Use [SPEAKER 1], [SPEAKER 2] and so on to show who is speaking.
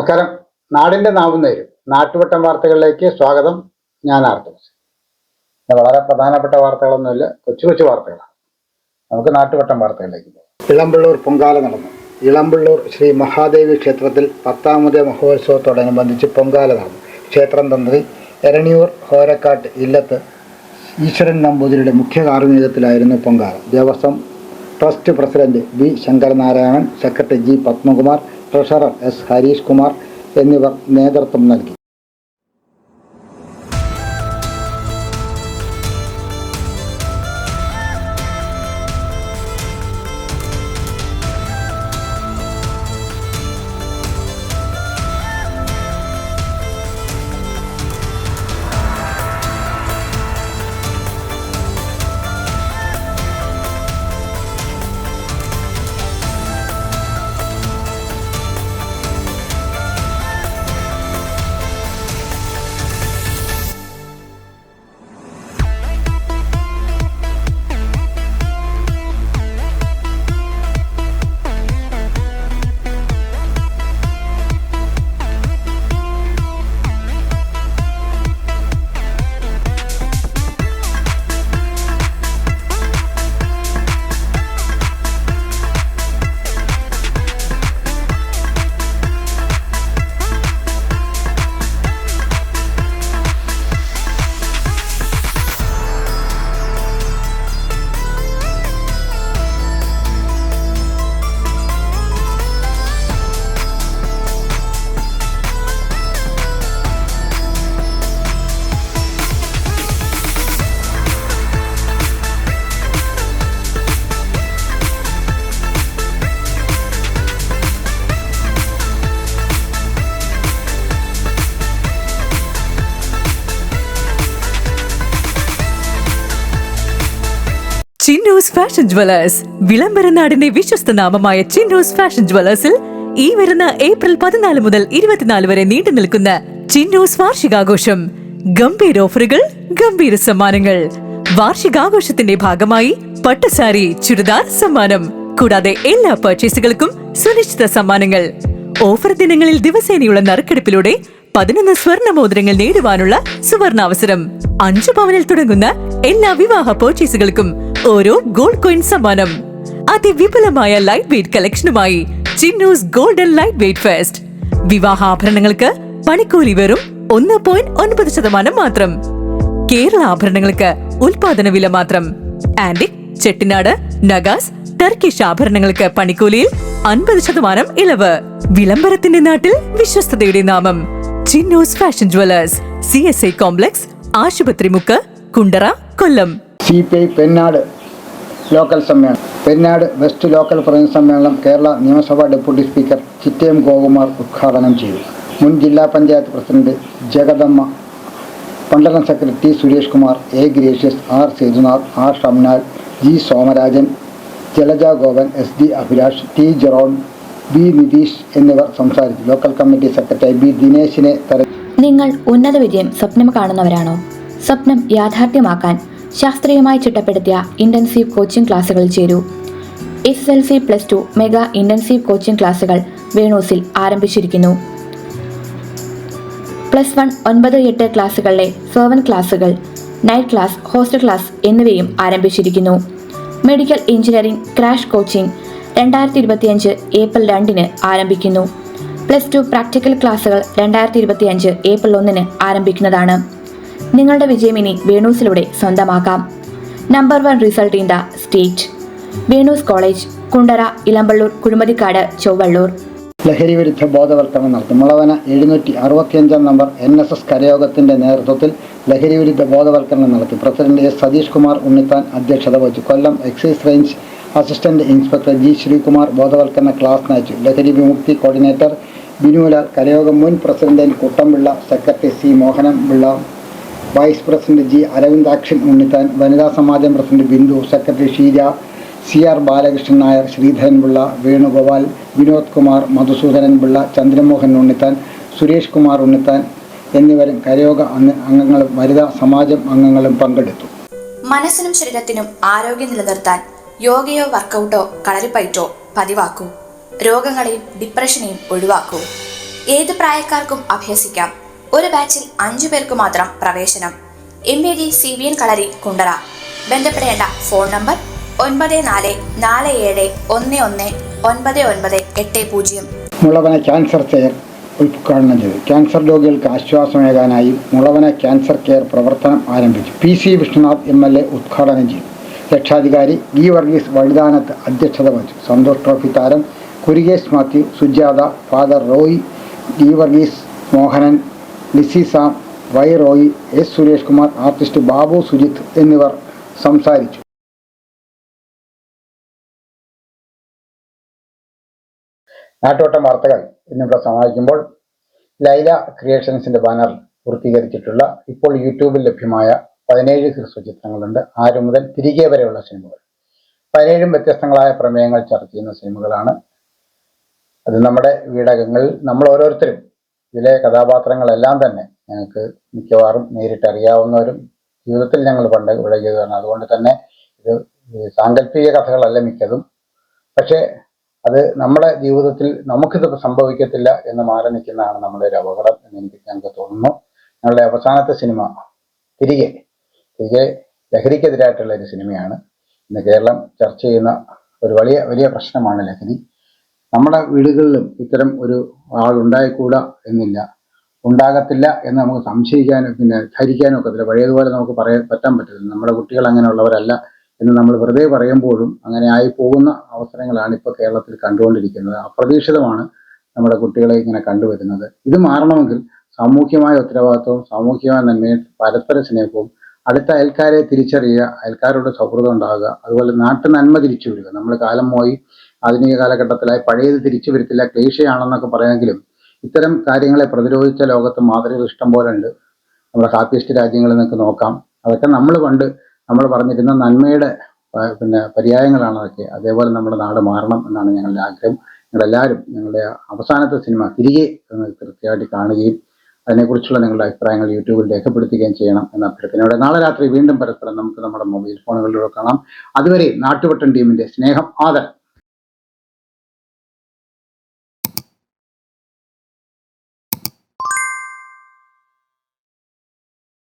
[SPEAKER 1] നമസ്കാരം. നാടിന്റെ നാവുന്നേരും നാട്ടുവട്ടം വാർത്തകളിലേക്ക് സ്വാഗതം. ഞാൻ ആർത്തവസ്. വളരെ പ്രധാനപ്പെട്ട വാർത്തകളൊന്നുമില്ല, കൊച്ചു കൊച്ചു വാർത്തകളാണ്. നമുക്ക് നാട്ടുവട്ടം വാർത്തകളിലേക്ക് പോകാം. ഇളമ്പള്ളൂർ പൊങ്കാല നടന്നു. ഇളമ്പള്ളൂർ ശ്രീ മഹാദേവി ക്ഷേത്രത്തിൽ 10ാമത് മഹോത്സവത്തോടനുബന്ധിച്ച് പൊങ്കാല നടന്നു. ക്ഷേത്രം തന്ത്രി എരണിയൂർ ഹോരക്കാട്ട് ഇല്ലത്ത് ഈശ്വരൻ നമ്പൂതിരിയുടെ മുഖ്യ കാർമ്മികത്തിലായിരുന്നു Pongala. Devaswom trust president V Sankaranarayanan, secretary G Padmakumar, treasurer S Harish Kumar എന്നിവർ നേതൃത്വം നൽകി.
[SPEAKER 2] Chinnus fashion jewellers. വിളംബര നാടിന്റെ വിശ്വസ്ത നാമമായ ചിന്നൂസ് ഫാഷൻ ജ്വല്ലേഴ്സിൽ ഈ വരുന്ന ഏപ്രിൽ 14 മുതൽ 24 വരെ നീണ്ടു നിൽക്കുന്ന ചിന്നൂസ് വാർഷികാഘോഷം. ഗംഭീര ഓഫറുകൾ, ഗംഭീര സമ്മാനങ്ങൾ. വാർഷികാഘോഷത്തിന്റെ ഭാഗമായി പട്ടുസാരി, ചുരിദാർ സമ്മാനം. കൂടാതെ എല്ലാ പർച്ചേസുകൾക്കും സുനിശ്ചിത സമ്മാനങ്ങൾ. ഓഫർ ദിനങ്ങളിൽ ദിവസേനയുള്ള നറുക്കെടുപ്പിലൂടെ 11 സ്വർണ്ണ മോതിരങ്ങൾ നേടുവാനുള്ള സുവർണാവസരം. 5 പവനിൽ തുടങ്ങുന്ന എല്ലാ വിവാഹ പർച്ചേസുകൾക്കും ഓരോ ഗോൾഡ് കോയിൻ സമ്മാനം. അതിവിപുലമായ ലൈറ്റ് വെയ്റ്റ് കളക്ഷനുമായി Chinnus golden light weight fest. വിവാഹാഭരണങ്ങൾക്ക് പണിക്കൂലി വെറും 1.9% മാത്രം. കേരള ആഭരണങ്ങൾക്ക് ഉൽപാദന വില മാത്രം. ആന്റിക്, ചെട്ടിനാട്, നഗാസ്, ടർക്കിഷ് ആഭരണങ്ങൾക്ക് പണിക്കൂലിയിൽ 50% ഇളവ്. വിളംബരത്തിന്റെ നാട്ടിൽ വിശ്വസ്തയുടെ നാമം Chinnus fashion jewellers. CSI complex, ആശുപത്രി മുക്ക്, കുണ്ടറ, കൊല്ലം.
[SPEAKER 1] CPI പെന്നാട് ലോക്കൽ സമ്മേളനം. പെന്നാട് വെസ്റ്റ് ലോക്കൽ പ്രതിനിധി സമ്മേളനം കേരള നിയമസഭാ ഡെപ്യൂട്ടി സ്പീക്കർ ചിറ്റയം ഗോകുമാർ ഉദ്ഘാടനം ചെയ്തു. മുൻ ജില്ലാ പഞ്ചായത്ത് പ്രസിഡന്റ് ജഗദമ്മ, മണ്ഡലം secretary T Suresh Kumar, A gracious, R Sethunath, R Shamnal, G Somarajan, Jalaja Gopan, SD Abhilash, T Jeron, B Nitish എന്നിവർ സംസാരിച്ചു. ലോക്കൽ കമ്മിറ്റി സെക്രട്ടറി B ദിനേശിനെ
[SPEAKER 3] നിങ്ങൾ ഉന്നത വിജയം സ്വപ്നം കാണുന്നവരാണോ? സ്വപ്നം യാഥാർത്ഥ്യമാക്കാൻ ശാസ്ത്രീയമായി ചിട്ടപ്പെടുത്തിയ ഇന്റൻസീവ് കോച്ചിംഗ് ക്ലാസുകളിൽ ചേരൂ. SSLC +2 മെഗാ ഇന്റൻസീവ് കോച്ചിംഗ് ക്ലാസുകൾ വേണൂസിൽ ആരംഭിച്ചിരിക്കുന്നു. +1, 9, 8 ക്ലാസുകളിലെ സെർവൻ ക്ലാസുകൾ, നൈറ്റ് ക്ലാസ്, ഹോസ്റ്റൽ ക്ലാസ് എന്നിവയും ആരംഭിച്ചിരിക്കുന്നു. Medical engineering crash coaching 2025 April 2 ആരംഭിക്കുന്നു. +2 പ്രാക്ടിക്കൽ ക്ലാസുകൾ 2025 ഏപ്രിൽ 1 ആരംഭിക്കുന്നതാണ്. നിങ്ങളുടെ വിജയം ഇനി വേണൂസിലൂടെ സ്വന്തമാക്കാം. Number 1 result in the state. Venus college, Kundara, Elampalloor, Kuzhumathikkad, Chovvalloor.
[SPEAKER 1] ലഹരി വിരുദ്ധ ബോധവൽക്കരണം നടത്തി. മുളവന 765 നമ്പർ NSS കരയോഗത്തിന്റെ നേതൃത്വത്തിൽ ലഹരി വിരുദ്ധ ബോധവൽക്കരണം നടത്തി. പ്രസിഡന്റ് S സതീഷ് കുമാർ ഉണ്ണിത്താൻ അധ്യക്ഷത വഹിച്ചു. Kollam excise range assistant inspector G Sreekumar ബോധവൽക്കരണ ക്ലാസ് നയിച്ചു. ലഹരി വിമുക്തി കോർഡിനേറ്റർ ബിനുലാൽ, കരയോഗം മുൻ president Kuttampilla, secretary C Mohanam Pillai, vice president G Aravindakshan Unnithan, വനിതാ സമാജം president Bindu, secretary Sheeja, CR Balakrishnan Nair, Sreedharan Pillai, Venugopal, Vinod Kumar, Madhusoodanan Pillai, Chandramohan Unnithan, Suresh Kumar Unnithan എന്നിവരും കരയോഗ അംഗങ്ങളും വനിതാ സമാജം അംഗങ്ങളും പങ്കെടുത്തു.
[SPEAKER 4] മനസ്സിനും ശരീരത്തിനും ആരോഗ്യം നിലനിർത്താൻ യോഗയോ വർക്കൗട്ടോ കളരിപ്പയറ്റോ പതിവാക്കൂ. രോഗങ്ങളെയും ഡിപ്രഷനെയും ഒഴിവാക്കൂ. ഏത് പ്രായക്കാർക്കും അഭ്യസിക്കാം. ഒരു ബാച്ചിൽ 5 പേർക്ക് മാത്രം പ്രവേശനം. MED CBN കളരി കുണ്ടറ. ബന്ധപ്പെടേണ്ട phone number 9447119980.
[SPEAKER 1] Mulavana cancer care ഉദ്ഘാടനം ചെയ്തു. ക്യാൻസർ രോഗികൾക്ക് ആശ്വാസമേകാനായി മുളവന ക്യാൻസർ കെയർ പ്രവർത്തനം ആരംഭിച്ചു. PC വിഷ്ണുനാഥ് MLA ഉദ്ഘാടനം ചെയ്തു. രക്ഷാധികാരി E വർഗീസ് വഴുതാനത്ത് അധ്യക്ഷത വഹിച്ചു. സന്തോഷ് ട്രോഫി താരം Kurikesh Mathew, Sujatha, father Roy, E Varghese, Mohanan, Lissy Sam, Y Roy, S Suresh Kumar, artist Babu Sujith എന്നിവർ സംസാരിച്ചു. നാട്ടോട്ടം വാർത്തകൾ എന്നിവിടെ സമാപിക്കുമ്പോൾ ലൈല ക്രിയേഷൻസിന്റെ ബാനർ പൂർത്തീകരിച്ചിട്ടുള്ള ഇപ്പോൾ യൂട്യൂബിൽ ലഭ്യമായ 17 ഹ്രസ്വ ചിത്രങ്ങളുണ്ട്. 6 മുതൽ തിരികെ വരെയുള്ള സിനിമകൾ. 17 വ്യത്യസ്തങ്ങളായ പ്രമേയങ്ങൾ ചർച്ച ചെയ്യുന്ന സിനിമകളാണ്. അത് നമ്മുടെ വീടകങ്ങളിൽ നമ്മൾ ഓരോരുത്തരും ഇതിലെ കഥാപാത്രങ്ങളെല്ലാം തന്നെ ഞങ്ങൾക്ക് മിക്കവാറും നേരിട്ട് അറിയാവുന്നവരും ജീവിതത്തിൽ ഞങ്ങൾ പണ്ട് ഇവിടെ ചെയ്തതാണ്. അതുകൊണ്ട് തന്നെ ഇത് സാങ്കല്പിക കഥകളല്ല മിക്കതും. പക്ഷേ അത് നമ്മുടെ ജീവിതത്തിൽ നമുക്കിത് സംഭവിക്കത്തില്ല എന്ന് മാറി നിൽക്കുന്നതാണ് നമ്മുടെ ഒരു അപകടം എന്ന് ഞങ്ങൾക്ക് തോന്നുന്നു. ഞങ്ങളുടെ അവസാനത്തെ സിനിമ തിരികെ ലഹരിക്കെതിരായിട്ടുള്ള ഒരു സിനിമയാണ്. ഇന്ന് കേരളം ചർച്ച ചെയ്യുന്ന ഒരു വലിയ പ്രശ്നമാണ് ലഹരി. നമ്മുടെ വീടുകളിലും ഇത്തരം ഒരു ആളുണ്ടായിക്കൂടാ എന്നില്ല, ഉണ്ടാകത്തില്ല എന്ന് നമുക്ക് സംശയിക്കാനും ധരിക്കാനും ഒക്കത്തില്ല. പഴയതുപോലെ നമുക്ക് പറ്റാൻ പറ്റില്ല. നമ്മുടെ കുട്ടികൾ അങ്ങനെയുള്ളവരല്ല എന്ന് നമ്മൾ വെറുതെ പറയുമ്പോഴും അങ്ങനെ ആയി പോകുന്ന അവസരങ്ങളാണ് ഇപ്പോൾ കേരളത്തിൽ കണ്ടുകൊണ്ടിരിക്കുന്നത്. അപ്രതീക്ഷിതമാണ് നമ്മുടെ കുട്ടികളെ ഇങ്ങനെ കണ്ടുവരുന്നത്. ഇത് മാറണമെങ്കിൽ സാമൂഹ്യമായ ഉത്തരവാദിത്വവും സാമൂഹ്യമായ നന്മയും പരസ്പര സ്നേഹവും അടുത്ത അയൽക്കാരെ തിരിച്ചറിയുക, അയൽക്കാരോട് സൗഹൃദം ഉണ്ടാകുക, അതുപോലെ നാട്ടു നന്മ തിരിച്ചു വരിക. നമ്മൾ കാലം പോയി ആധുനിക കാലഘട്ടത്തിലായി പഴയത് തിരിച്ചു വരത്തില്ല, ക്ലേശയാണെന്നൊക്കെ പറയാമെങ്കിലും ഇത്തരം കാര്യങ്ങളെ പ്രതിരോധിച്ച ലോകത്ത് മാതൃകകൾ ഇഷ്ടം പോലെ ഉണ്ട്. നമ്മുടെ കാപ്പിസ്റ്റ് രാജ്യങ്ങളിൽ നിന്നൊക്കെ നോക്കാം. അതൊക്കെ നമ്മൾ പറഞ്ഞിരുന്ന നന്മയുടെ പര്യായങ്ങളാണ് അതൊക്കെ. അതേപോലെ നമ്മുടെ നാട് മാറണം എന്നാണ് ഞങ്ങളുടെ ആഗ്രഹം. നിങ്ങളെല്ലാവരും ഞങ്ങളുടെ അവസാനത്തെ സിനിമ തിരികെ എന്ന് കൃത്യമായിട്ട് കാണുകയും അതിനെക്കുറിച്ചുള്ള നിങ്ങളുടെ അഭിപ്രായങ്ങൾ യൂട്യൂബിൽ രേഖപ്പെടുത്തുകയും ചെയ്യണം എന്ന അഭ്യർത്ഥനയോടെ നാളെ രാത്രി വീണ്ടും പരസ്പരം നമുക്ക് നമ്മുടെ മൊബൈൽ ഫോണുകളിലൂടെ കാണാം. അതുവരെ നാട്ടുവട്ടം ടീമിന്റെ സ്നേഹം, ആദരം.